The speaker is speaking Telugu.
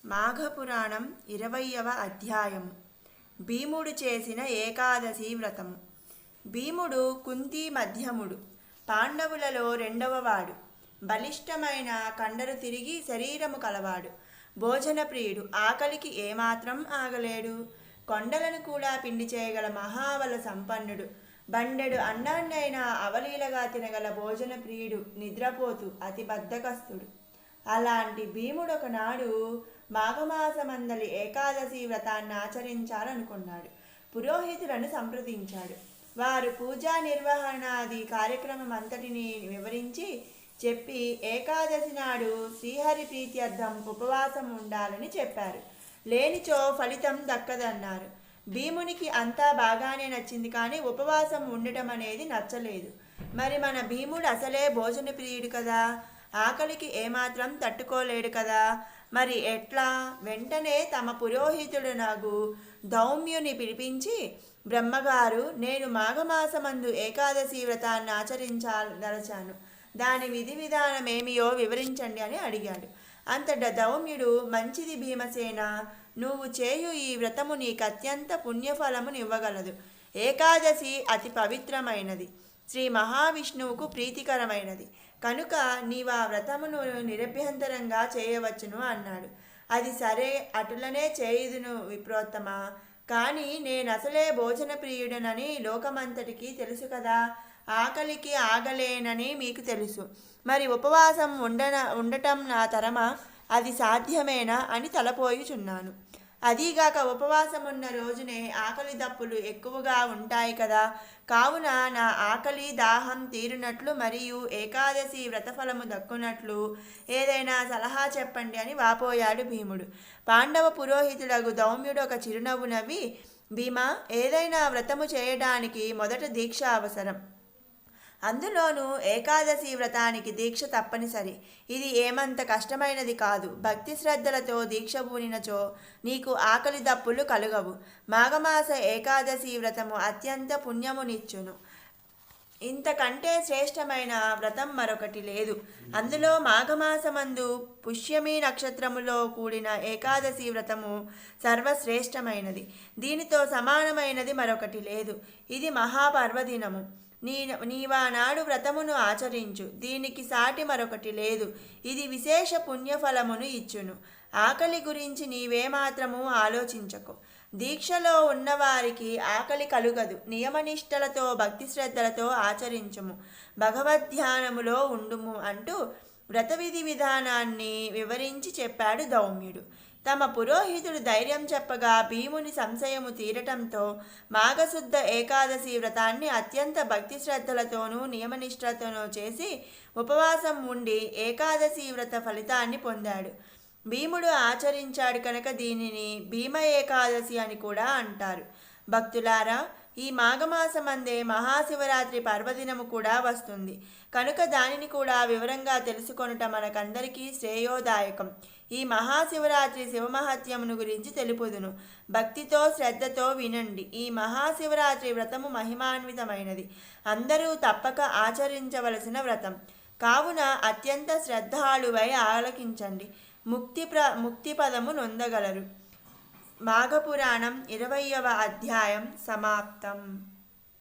మాఘపురాణం 20వ అధ్యాయము. భీముడు చేసిన ఏకాదశి వ్రతము. భీముడు కుంతి మధ్యముడు, పాండవులలో రెండవవాడు. బలిష్టమైన కండరు తిరిగి శరీరము కలవాడు. భోజన ప్రియుడు, ఆకలికి ఏమాత్రం ఆగలేడు. కొండలను కూడా పిండి చేయగల మహాబల సంపన్నుడు. బండెడు అన్నాన్నైనా అవలీలగా తినగల భోజన ప్రియుడు. నిద్రపోతూ అతి బద్ధకస్తుడు. అలాంటి భీముడు ఒకనాడు మాఘమాసమందలి ఏకాదశి వ్రతాన్ని ఆచరించాలనుకున్నాడు. పురోహితులను సంప్రదించాడు. వారు పూజా నిర్వహణాది కార్యక్రమం అంతటిని వివరించి చెప్పి ఏకాదశి నాడు శ్రీహరి ప్రీత్యర్థం ఉపవాసం ఉండాలని చెప్పారు. లేనిచో ఫలితం దక్కదన్నారు. భీమునికి అంతా బాగానే నచ్చింది, కానీ ఉపవాసం ఉండటం అనేది నచ్చలేదు. మరి మన భీముడు అసలే భోజన ప్రియుడు కదా, ఆకలికి ఏమాత్రం తట్టుకోలేడు కదా, మరి ఎట్లా? వెంటనే తమ పురోహితుడునగు దౌమ్యుని పిలిపించి, బ్రహ్మగారు, నేను మాఘమాసమందు ఏకాదశి వ్రతాన్ని ఆచరించాలదలచాను. దాని విధి విధానమేమియో వివరించండి అని అడిగాడు. అంతట దౌమ్యుడు, మంచిది భీమసేన, నువ్వు చేయు ఈ వ్రతము నీకు అత్యంత పుణ్యఫలమునివ్వగలదు. ఏకాదశి అతి పవిత్రమైనది, శ్రీ మహావిష్ణువుకు ప్రీతికరమైనది కనుక నీవు ఆ వ్రతమును నిరభ్యంతరంగా చేయవచ్చును అన్నాడు. అది సరే, అటులనే చేయుదును విప్రోత్తమా. కానీ నేనసలే భోజన ప్రియుడనని లోకమంతటికి తెలుసు కదా, ఆకలికి ఆగలేనని మీకు తెలుసు. మరి ఉపవాసం ఉండటం నా తరమా? అది సాధ్యమేనా అని తలపోయుచున్నాను. అదీగాక ఉపవాసం ఉన్న రోజునే ఆకలి దప్పులు ఎక్కువగా ఉంటాయి కదా, కావున నా ఆకలి దాహం తీరునట్లు మరియు ఏకాదశి వ్రతఫలము దక్కునట్లు ఏదైనా సలహా చెప్పండి అని వాపోయాడు భీముడు. పాండవ పురోహితుడగు దౌమ్యుడు ఒక చిరునవ్వు నవ్వి, భీమా, ఏదైనా వ్రతము చేయడానికి మొదట దీక్ష అవసరం. అందులోనూ ఏకాదశి వ్రతానికి దీక్ష తప్పనిసరి. ఇది ఏమంత కష్టమైనది కాదు. భక్తి శ్రద్ధలతో దీక్ష పూనినచో నీకు ఆకలి దప్పులు కలుగవు. మాఘమాస ఏకాదశి వ్రతము అత్యంత పుణ్యమునిచ్చును. ఇంతకంటే శ్రేష్టమైన వ్రతం మరొకటి లేదు. అందులో మాఘమాసమందు పుష్యమి నక్షత్రములో కూడిన ఏకాదశి వ్రతము సర్వశ్రేష్టమైనది. దీనితో సమానమైనది మరొకటి లేదు. ఇది మహాపర్వదినము. నీవానాడు వ్రతమును ఆచరించు. దీనికి సాటి మరొకటి లేదు. ఇది విశేష పుణ్యఫలమును ఇచ్చును. ఆకలి గురించి నీవేమాత్రము ఆలోచించకు. దీక్షలో ఉన్నవారికి ఆకలి కలుగదు. నియమనిష్టలతో భక్తి శ్రద్ధలతో ఆచరించుము, భగవద్ధ్యానములో ఉండుము అంటూ వ్రత విధి విధానాన్ని వివరించి చెప్పాడు దౌమ్యుడు. తమ పురోహితుడు ధైర్యం చెప్పగా భీముని సంశయము తీరటంతో మాఘశుద్ధ ఏకాదశి వ్రతాన్ని అత్యంత భక్తి శ్రద్ధలతోనూ నియమనిష్టలతోనూ చేసి ఉపవాసం ఉండి ఏకాదశి వ్రత ఫలితాన్ని పొందాడు. భీముడు ఆచరించాడు కనుక దీనిని భీమ ఏకాదశి అని కూడా అంటారు. భక్తులారా, ఈ మాఘమాసమందే మహాశివరాత్రి పర్వదినము కూడా వస్తుంది కనుక దానిని కూడా వివరంగా తెలుసుకొనుట మనకందరికీ శ్రేయోదాయకం. ఈ మహాశివరాత్రి శివమహత్యమును గురించి తెలుపుదును. భక్తితో శ్రద్ధతో వినండి. ఈ మహాశివరాత్రి వ్రతము మహిమాన్వితమైనది. అందరూ తప్పక ఆచరించవలసిన వ్రతం కావున అత్యంత శ్రద్ధాళువై ఆలకించండి. ముక్తి పదము నొందగలరు. మాఘపురాణం 20వ అధ్యాయం సమాప్తం.